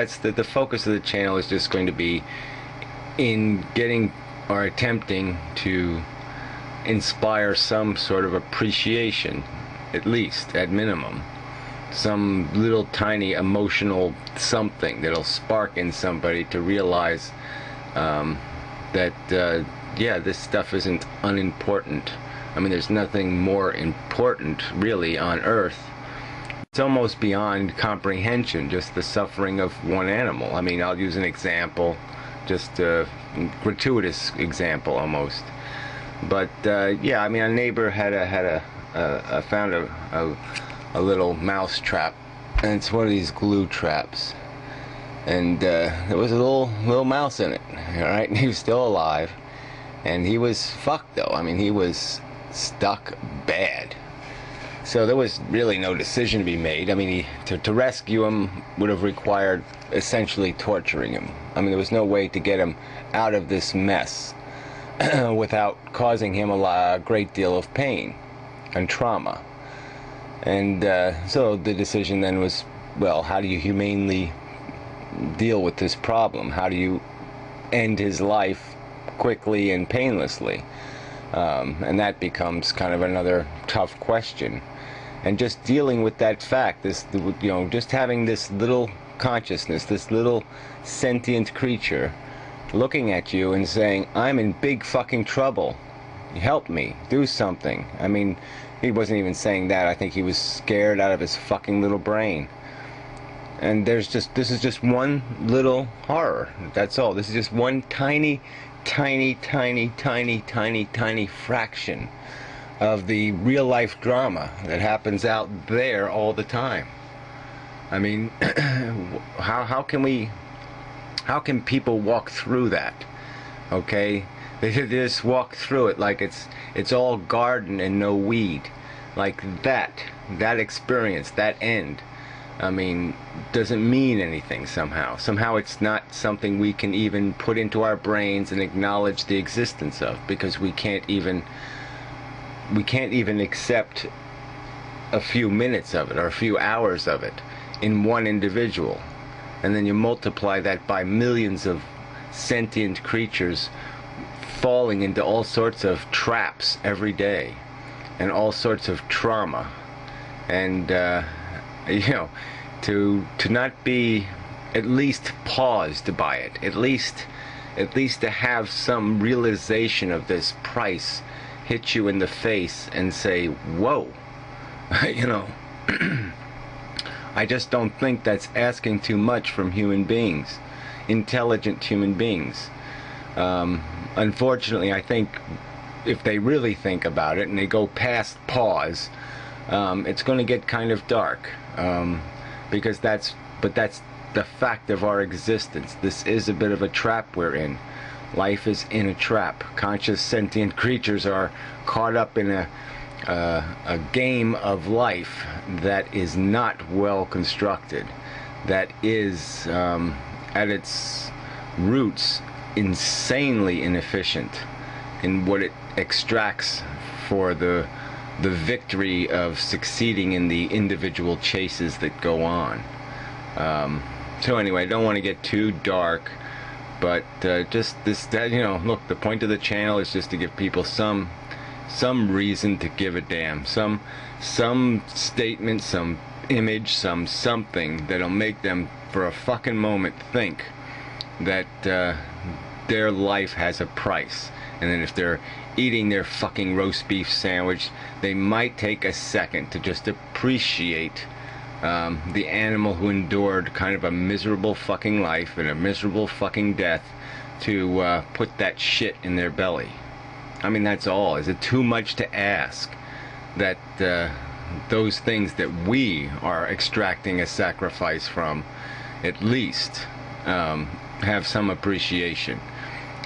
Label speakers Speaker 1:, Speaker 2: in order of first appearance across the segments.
Speaker 1: That's the focus of the channel is just going to be in getting or attempting to inspire some sort of appreciation, at least, at minimum. Some little tiny emotional something that'll spark in somebody to realize that, yeah, this stuff isn't unimportant. I mean, there's nothing more important, really, on Earth. It's almost beyond comprehension, just the suffering of one animal. I mean, I'll use an example, just a gratuitous example almost. But yeah, I mean, a neighbor found a little mouse trap, and it's one of these glue traps. And there was a little mouse in it, all right? And he was still alive, and he was fucked though. I mean, he was stuck bad. So there was really no decision to be made. I mean, to rescue him would have required essentially torturing him. I mean, there was no way to get him out of this mess without causing him a great deal of pain and trauma. And so the decision then was, well, how do you humanely deal with this problem? How do you end his life quickly and painlessly? And that becomes kind of another tough question. And just dealing with that fact, just having this little consciousness, this little sentient creature looking at you and saying, I'm in big fucking trouble. Help me. Do something. I mean, he wasn't even saying that. I think he was scared out of his fucking little brain. And this is just one little horror. That's all. This is just one tiny fraction of the real life drama that happens out there all the time. I mean, how can people walk through that? Okay, they just walk through it like it's all garden and no weed, like that experience, that end. I mean, doesn't mean anything somehow. Somehow it's not something we can even put into our brains and acknowledge the existence of, because we can't even accept a few minutes of it or a few hours of it in one individual. And then you multiply that by millions of sentient creatures falling into all sorts of traps every day and all sorts of trauma. And to not be at least paused by it, at least to have some realization of this price hit you in the face and say, whoa. I just don't think that's asking too much from human beings, intelligent human beings. Unfortunately, I think if they really think about it and they go past pause, it's going to get kind of dark, because that's the fact of our existence. This is a bit of a trap we're in. Life is in a trap. Conscious sentient creatures are caught up in a game of life that is not well constructed, that is at its roots insanely inefficient in what it extracts for the victory of succeeding in the individual chases that go on. So anyway, I don't want to get too dark, but just this, look, the point of the channel is just to give people some reason to give a damn, some statement, some image, something that'll make them for a fucking moment think that their life has a price, and then if they're eating their fucking roast beef sandwich, they might take a second to just appreciate the animal who endured kind of a miserable fucking life and a miserable fucking death to put that shit in their belly. I mean, that's all. Is it too much to ask that those things that we are extracting a sacrifice from at least have some appreciation?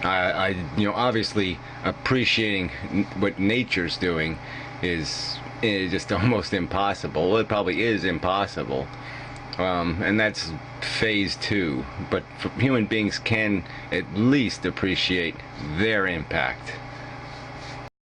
Speaker 1: Obviously appreciating what nature's doing is just almost impossible. Well, it probably is impossible, and that's phase 2. But human beings can at least appreciate their impact.